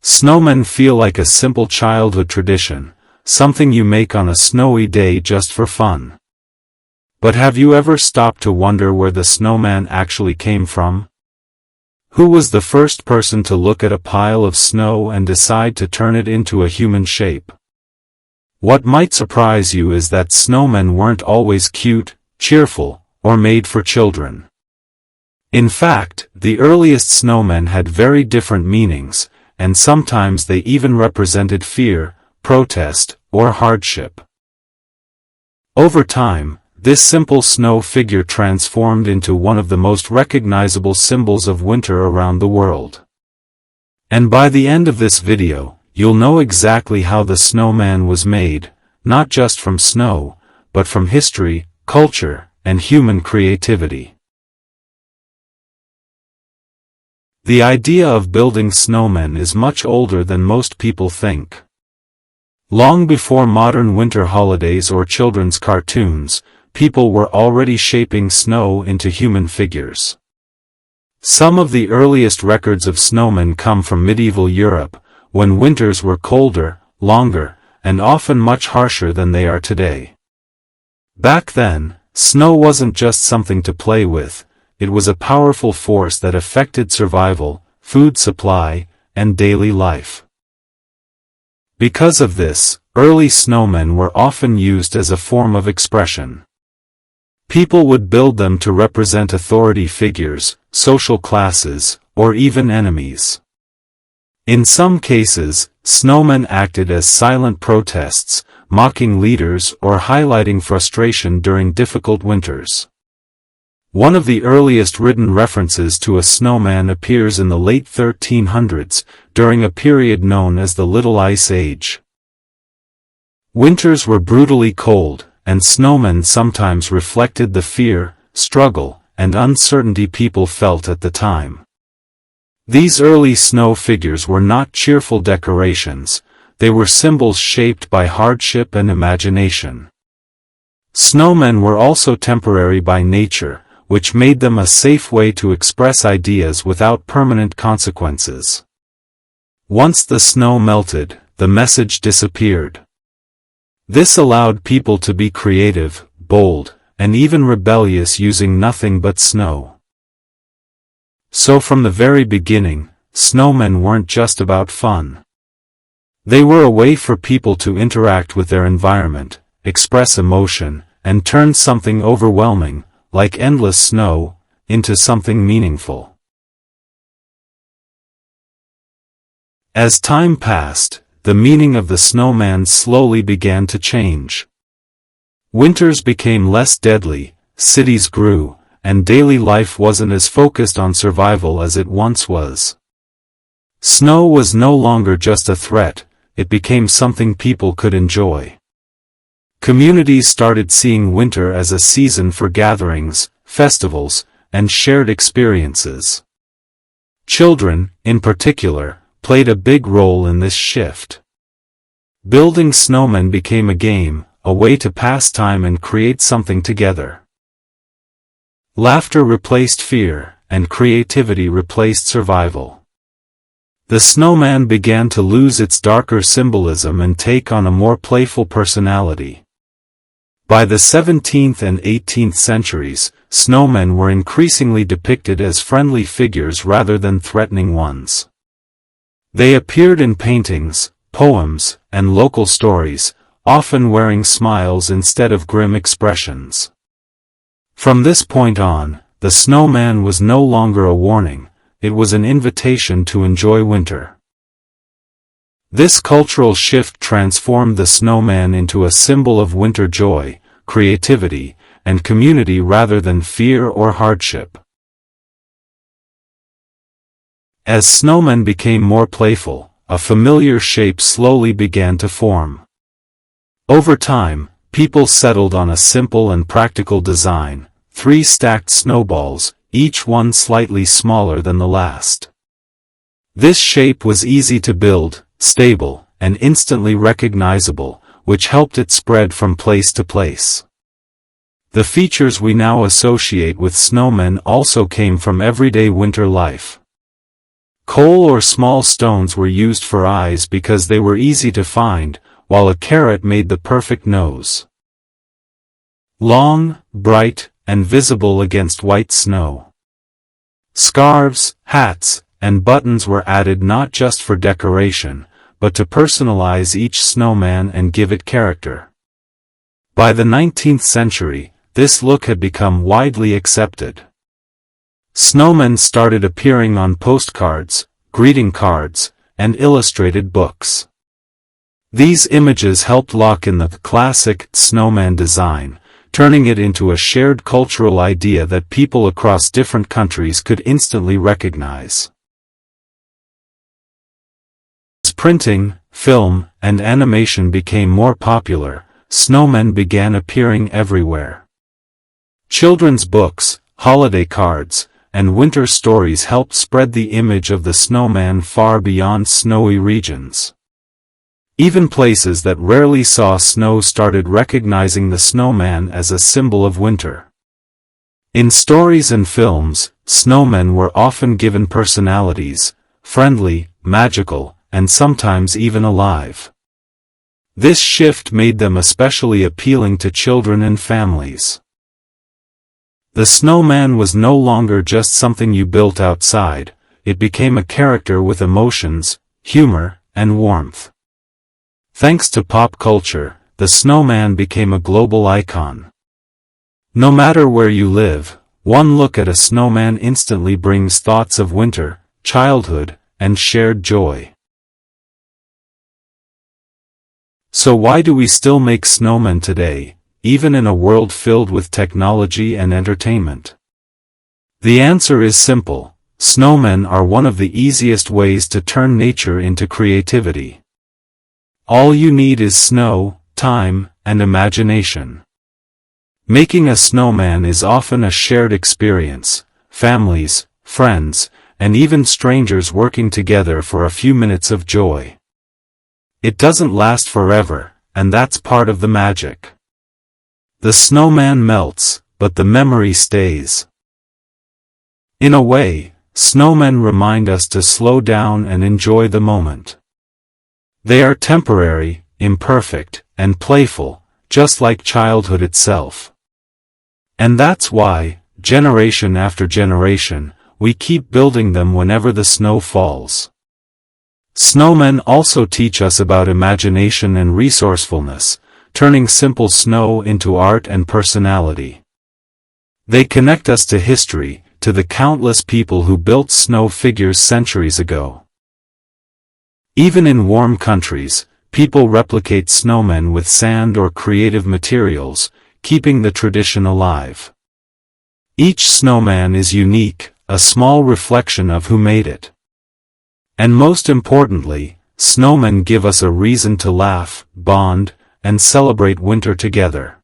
Snowmen feel like a simple childhood tradition, something you make on a snowy day just for fun. But have you ever stopped to wonder where the snowman actually came from? Who was the first person to look at a pile of snow and decide to turn it into a human shape? What might surprise you is that snowmen weren't always cute, cheerful, or made for children. In fact, the earliest snowmen had very different meanings, and sometimes they even represented fear, protest, or hardship. Over time, this simple snow figure transformed into one of the most recognizable symbols of winter around the world. And by the end of this video, you'll know exactly how the snowman was made, not just from snow, but from history, culture, and human creativity. The idea of building snowmen is much older than most people think. Long before modern winter holidays or children's cartoons, people were already shaping snow into human figures. Some of the earliest records of snowmen come from medieval Europe, when winters were colder, longer, and often much harsher than they are today. Back then, snow wasn't just something to play with, it was a powerful force that affected survival, food supply, and daily life. Because of this, early snowmen were often used as a form of expression. People would build them to represent authority figures, social classes, or even enemies. In some cases, snowmen acted as silent protests, mocking leaders or highlighting frustration during difficult winters. One of the earliest written references to a snowman appears in the late 1300s, during a period known as the Little Ice Age. Winters were brutally cold, and snowmen sometimes reflected the fear, struggle, and uncertainty people felt at the time. These early snow figures were not cheerful decorations, they were symbols shaped by hardship and imagination. Snowmen were also temporary by nature, which made them a safe way to express ideas without permanent consequences. Once the snow melted, the message disappeared. This allowed people to be creative, bold, and even rebellious using nothing but snow. So from the very beginning, snowmen weren't just about fun. They were a way for people to interact with their environment, express emotion, and turn something overwhelming, like endless snow, into something meaningful. As time passed, the meaning of the snowman slowly began to change. Winters became less deadly, cities grew, and daily life wasn't as focused on survival as it once was. Snow was no longer just a threat, it became something people could enjoy. Communities started seeing winter as a season for gatherings, festivals, and shared experiences. Children, in particular, played a big role in this shift. Building snowmen became a game, a way to pass time and create something together. Laughter replaced fear, and creativity replaced survival. The snowman began to lose its darker symbolism and take on a more playful personality. By the 17th and 18th centuries, snowmen were increasingly depicted as friendly figures rather than threatening ones. They appeared in paintings, poems, and local stories, often wearing smiles instead of grim expressions. From this point on, the snowman was no longer a warning, it was an invitation to enjoy winter. This cultural shift transformed the snowman into a symbol of winter joy, creativity, and community rather than fear or hardship. As snowmen became more playful, a familiar shape slowly began to form. Over time, people settled on a simple and practical design, 3 stacked snowballs, each one slightly smaller than the last. This shape was easy to build, stable, and instantly recognizable, which helped it spread from place to place. The features we now associate with snowmen also came from everyday winter life. Coal or small stones were used for eyes because they were easy to find, while a carrot made the perfect nose. Long, bright, and visible against white snow. Scarves, hats, and buttons were added not just for decoration, but to personalize each snowman and give it character. By the 19th century, this look had become widely accepted. Snowmen started appearing on postcards, greeting cards, and illustrated books. These images helped lock in the classic snowman design, turning it into a shared cultural idea that people across different countries could instantly recognize. As printing, film, and animation became more popular, snowmen began appearing everywhere. Children's books, holiday cards, and winter stories helped spread the image of the snowman far beyond snowy regions. Even places that rarely saw snow started recognizing the snowman as a symbol of winter. In stories and films, snowmen were often given personalities, friendly, magical, and sometimes even alive. This shift made them especially appealing to children and families. The snowman was no longer just something you built outside, it became a character with emotions, humor, and warmth. Thanks to pop culture, the snowman became a global icon. No matter where you live, one look at a snowman instantly brings thoughts of winter, childhood, and shared joy. So why do we still make snowmen today, even in a world filled with technology and entertainment? The answer is simple: snowmen are one of the easiest ways to turn nature into creativity. All you need is snow, time, and imagination. Making a snowman is often a shared experience, families, friends, and even strangers working together for a few minutes of joy. It doesn't last forever, and that's part of the magic. The snowman melts, but the memory stays. In a way, snowmen remind us to slow down and enjoy the moment. They are temporary, imperfect, and playful, just like childhood itself. And that's why, generation after generation, we keep building them whenever the snow falls. Snowmen also teach us about imagination and resourcefulness, turning simple snow into art and personality. They connect us to history, to the countless people who built snow figures centuries ago. Even in warm countries, people replicate snowmen with sand or creative materials, keeping the tradition alive. Each snowman is unique, a small reflection of who made it. And most importantly, snowmen give us a reason to laugh, bond, and celebrate winter together.